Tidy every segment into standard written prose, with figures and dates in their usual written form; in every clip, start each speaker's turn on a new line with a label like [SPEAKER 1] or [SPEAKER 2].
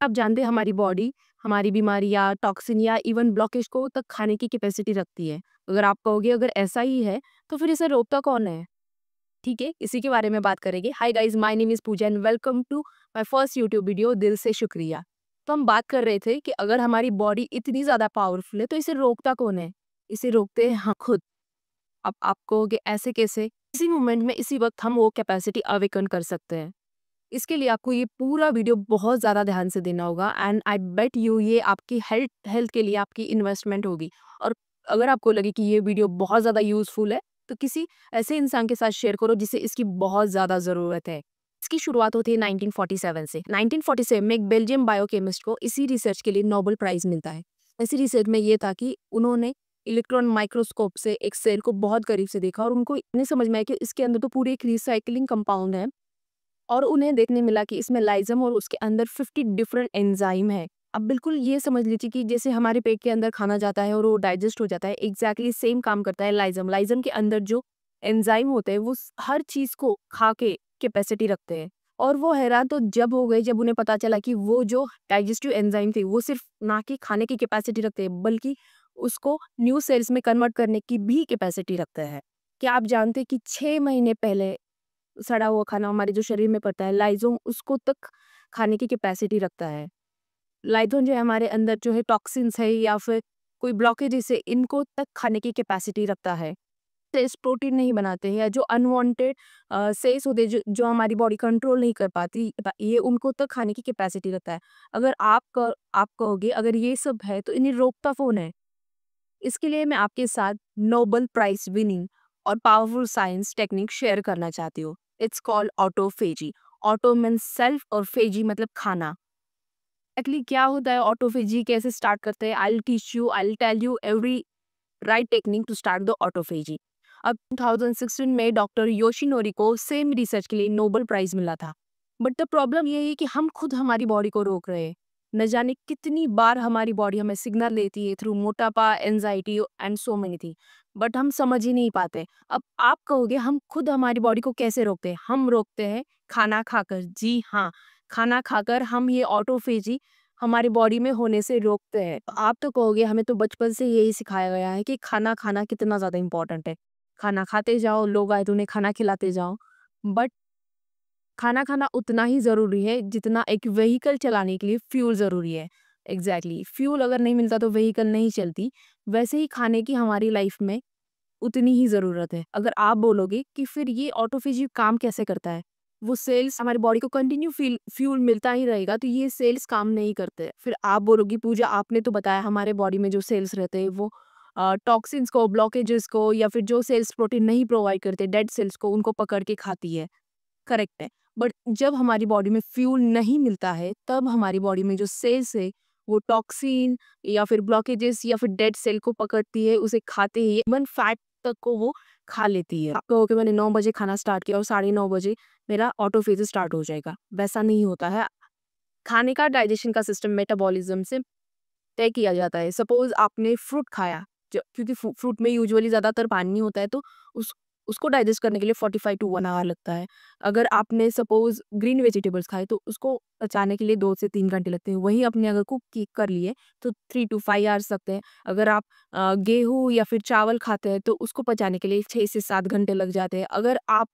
[SPEAKER 1] आप जानते हैं हमारी बॉडी हमारी बीमारी या टॉक्सिन या इवन ब्लॉकेज को तक खाने की कैपेसिटी रखती है। अगर आप कहोगे अगर ऐसा ही है तो फिर इसे रोकता कौन है? ठीक है, इसी के बारे में बात करेंगे। Hi guys, my name is Pooja and welcome to my first YouTube video दिल से शुक्रिया। तो हम बात कर रहे थे कि अगर हमारी बॉडी इतनी ज्यादा पावरफुल है तो इसे रोकता कौन है? इसे रोकते हैं हम खुद। अब आप कहोगे ऐसे कैसे? इसी मोमेंट में इसी वक्त हम वो कैपेसिटी अवेकन कर सकते हैं। इसके लिए आपको ये पूरा वीडियो बहुत ज़्यादा ध्यान से देना होगा एंड आई बेट यू ये आपकी हेल्थ हेल्थ के लिए आपकी इन्वेस्टमेंट होगी। और अगर आपको लगे कि ये वीडियो बहुत ज़्यादा यूज़फुल है तो किसी ऐसे इंसान के साथ शेयर करो जिसे इसकी बहुत ज़्यादा ज़रूरत है। इसकी शुरुआत होती है 1947 से। 1947 में एक बेल्जियम बायोकेमिस्ट को इसी रिसर्च के लिए नोबेल प्राइज़ मिलता है। इसी रिसर्च में ये था कि उन्होंने इलेक्ट्रॉन माइक्रोस्कोप से एक सेल को बहुत करीब से देखा और उनको इतने समझ में आया कि इसके अंदर तो पूरी एक रिसाइकलिंग कंपाउंड है और उन्हें देखने मिला कि इसमें लाइज़म और उसके अंदर 50 डिफरेंट एंजाइम है। अब बिल्कुल ये समझ लीजिए कि जैसे हमारे पेट के अंदर खाना जाता है और वो डाइजेस्ट हो जाता है, एग्ज़ैक्टली सेम काम करता है लाइज़म। लाइज़म के अंदर जो एंजाइम होते हैं वो हर चीज़ को खा के कैपेसिटी रखते हैं। और वो हैरान तो जब हो गए जब उन्हें पता चला कि वो जो डाइजेस्टिव एंजाइम थे वो सिर्फ ना कि खाने की कैपेसिटी रखते हैं बल्कि उसको न्यू सेल्स में कन्वर्ट करने की भी कैपेसिटी रखते हैं। क्या आप जानते हैं कि 6 महीने पहले सड़ा हुआ खाना हमारे जो शरीर में पड़ता है, लाइज़ोम उसको तक खाने की कैपेसिटी रखता है। लाइज़ोम जो है हमारे अंदर जो है टॉक्सिन्स है या फिर कोई ब्लॉकेजेस है, इनको तक खाने की कैपेसिटी रखता है। सेल्स प्रोटीन नहीं बनाते हैं या जो अनवांटेड सेल्स होते हैं जो हमारी बॉडी कंट्रोल नहीं कर पाती, ये उनको तक खाने की कैपेसिटी रखता है। अगर आप कहोगे अगर ये सब है तो इन्हें रोकता कौन है? इसके लिए मैं आपके साथ नोबेल प्राइज विनिंग और पावरफुल साइंस टेक्निक शेयर करना चाहती हूँ। It's called autophagy. Auto means self और फेजी मतलब खाना। एक्चुअली क्या होता है ऑटोफेजी, कैसे स्टार्ट करते हैं? I will teach you, I will tell you every right technique to start the autophagy. अब 2016 में डॉक्टर योशिनोरी को सेम रिसर्च के लिए नोबेल प्राइज मिला था। बट द प्रॉब्लम ये है कि हम खुद हमारी बॉडी को रोक रहे हैं। न जाने कितनी बार हमारी बॉडी हमें सिग्नल देती है थ्रू मोटापा, anxiety and so many thing, but हम समझ ही नहीं पाते। अब आप कहोगे हम खुद हमारी बॉडी को कैसे रोकते हैं? हम रोकते हैं खाना खाकर। जी हाँ, खाना खाकर हम ये ऑटोफेजी हमारी बॉडी में होने से रोकते हैं। तो आप तो कहोगे हमें तो बचपन से यही सिखाया गया है कि खाना खाना कितना ज़्यादा इम्पोर्टेंट है। खाना खाते जाओ, लोग आए तो उन्हें खाना खिलाते जाओ। बट खाना खाना उतना ही ज़रूरी है जितना एक व्हीकल चलाने के लिए फ्यूल ज़रूरी है। एग्ज़ैक्टली फ्यूल अगर नहीं मिलता तो व्हीकल नहीं चलती। वैसे ही खाने की हमारी लाइफ में उतनी ही ज़रूरत है। अगर आप बोलोगे कि फिर ये ऑटोफेजी काम कैसे करता है? वो सेल्स हमारी बॉडी को कंटिन्यू फ्यूल मिलता ही रहेगा तो ये सेल्स काम नहीं करते। फिर आप बोलोगी पूजा आपने तो बताया हमारे बॉडी में जो सेल्स रहते हैं वो टॉक्सिन्स को, ब्लॉकेजेस को या फिर जो सेल्स प्रोटीन नहीं प्रोवाइड करते डेड सेल्स को उनको पकड़ के खाती है। करेक्ट है। बट जब हमारी बॉडी में फ्यूल नहीं मिलता है तब हमारी बॉडी में जो सेल्स है वो टॉक्सिन या फिर ब्लॉकेजेस या फिर डेड सेल को पकड़ती है, उसे खाते ही इवन फैट तक को वो खा लेती है। आप कहोगे मैंने 9 बजे खाना स्टार्ट किया और 9:30 बजे मेरा ऑटोफेज स्टार्ट हो जाएगा। वैसा नहीं होता है। खाने का डाइजेशन का सिस्टम मेटाबॉलिज्म से तय किया जाता है। सपोज़ आपने फ्रूट खाया, ज क्योंकि फ्रूट में यूजुअली ज़्यादातर पानी होता है तो उस उसको डाइजेस्ट करने के लिए 45 टू 1 आवर लगता है। अगर आपने सपोज़ ग्रीन वेजिटेबल्स खाए तो उसको पचाने के लिए 2 से 3 घंटे लगते हैं। वहीं आपने अगर कुक की कर लिए तो 3 टू 5 आवर्स लगते हैं। अगर आप गेहूँ या फिर चावल खाते हैं तो उसको पचाने के लिए 6 से 7 घंटे लग जाते हैं। अगर आप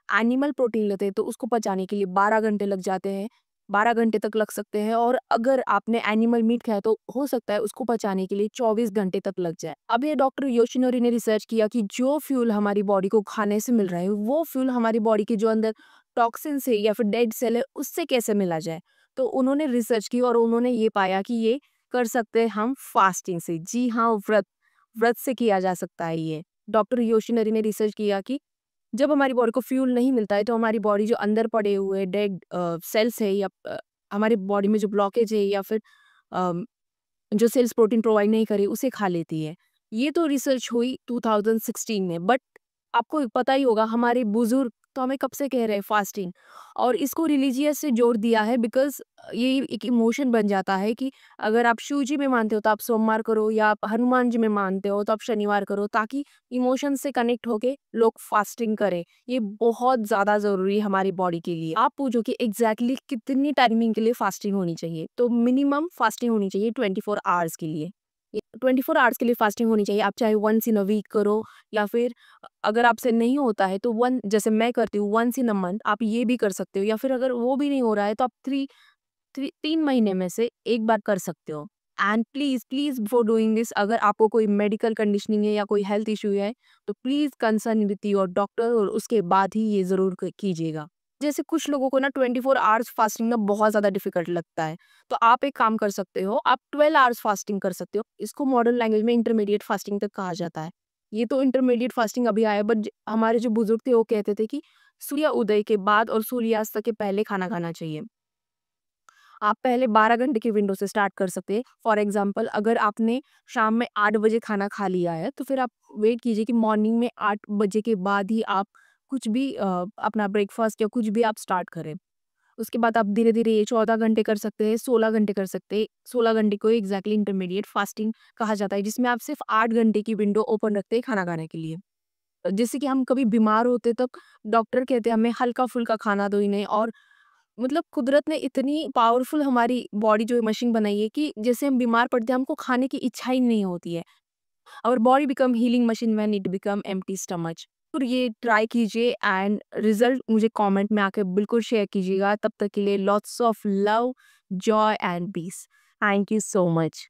[SPEAKER 1] एनिमल प्रोटीन लेते हैं तो उसको पचाने के लिए 12 घंटे लग जाते हैं। 12 घंटे तक लग सकते हैं और अगर आपने एनिमल मीट खाया तो हो सकता है उसको पचाने के लिए 24 घंटे तक लग जाए। अब ये डॉक्टर योशिनोरी ने रिसर्च किया कि जो फ्यूल हमारी बॉडी को खाने से मिल रहा है वो फ्यूल हमारी बॉडी के जो अंदर टॉक्सिन है या फिर डेड सेल है उससे कैसे मिला जाए। तो उन्होंने रिसर्च की और उन्होंने ये पाया कि ये कर सकते हैं हम फास्टिंग से। जी हाँ, व्रत व्रत से किया जा सकता है ये। डॉक्टर योशिनोरी ने रिसर्च किया कि जब हमारी बॉडी को फ्यूल नहीं मिलता है तो हमारी बॉडी जो अंदर पड़े हुए डेड सेल्स है या हमारी बॉडी में जो ब्लॉकेज है या फिर अम, जो सेल्स प्रोटीन प्रोवाइड नहीं करे उसे खा लेती है। ये तो रिसर्च हुई 2016 में। बट आपको पता ही होगा हमारे बुजुर्ग तो हमें कब से कह रहे हैं फास्टिंग, और इसको रिलीजियस से जोड़ दिया है बिकॉज़ ये एक इमोशन बन जाता है कि अगर आप शिव जी में मानते हो तो आप सोमवार करो, या आप हनुमान जी में मानते हो तो आप शनिवार करो, ताकि इमोशन से कनेक्ट होके लोग फास्टिंग करें। ये बहुत ज़्यादा ज़रूरी है हमारी बॉडी के लिए। आप पूछो कि एग्ज़ैक्टली कितनी टाइमिंग के लिए फास्टिंग होनी चाहिए? तो मिनिमम फास्टिंग होनी चाहिए 24 आवर्स के लिए। ये 24 आवर्स के लिए फास्टिंग होनी चाहिए। आप चाहे वन्स इन अ वीक करो, या फिर अगर आपसे नहीं होता है तो वन जैसे मैं करती हूँ वन्स इन अ मंथ, आप ये भी कर सकते हो, या फिर अगर वो भी नहीं हो रहा है तो आप 3 महीने में से 1 बार कर सकते हो। And please, please before doing this, अगर आपको कोई मेडिकल कंडीशनिंग है या कोई हेल्थ इश्यू है, तो please concern with your doctor, और उसके बाद ही ये ज़रूर क कीजिएगा। जैसे कुछ लोगों को ना 24 आवर्स फास्टिंग ना बहुत ज़्यादा डिफ़िकल्ट लगता है, तो आप एक काम कर सकते हो, आप 12 आवर्स फास्टिंग कर सकते हो। इसको मॉडर्न लैंग्वेज में इंटरमीडिएट फास्टिंग तक कहा जाता है। ये तो इंटरमीडिएट फास्टिंग अभी आया है, बट ज हमारे जो बुज़ुर्ग थे वो कहते थे कि सूर्य उदय के बाद और सूर्यास्त के पहले खाना खाना चाहिए। आप पहले 12 घंटे की विंडो से स्टार्ट कर सकते हैं। फॉर एग्ज़ाम्पल, अगर आपने शाम में 8 बजे खाना खा लिया है, तो फिर आप वेट कीजिए कि मॉर्निंग में 8 बजे के बाद ही आप कुछ भी अपना ब्रेकफ़ास्ट या कुछ भी आप स्टार्ट करें। उसके बाद आप धीरे-धीरे ये 14 घंटे कर सकते हैं, 16 घंटे कर सकते हैं। 16 घंटे को एग्ज़ैक्टली इंटरमीडिएट फास्टिंग कहा जाता है, जिसमें आप सिर्फ़ 8 घंटे की विंडो ओपन रखते हैं खाना खाने के लिए। जैसे कि हम कभी बीमार होते तब डॉक्टर कहते हैं हमें हल्का-फुल्का खाना दो इन्हें, और मतलब कुदरत ने इतनी पावरफुल हमारी बॉडी जो मशीन बनाई है कि जैसे हम बीमार पड़ते हैं हमको खाने की इच्छा ही नहीं होती है। Our body become healing machine when it become empty stomach. और ये ट्राई कीजिए एंड रिजल्ट मुझे कमेंट में आके बिल्कुल शेयर कीजिएगा। तब तक के लिए lots of love, joy and peace. Thank you so much.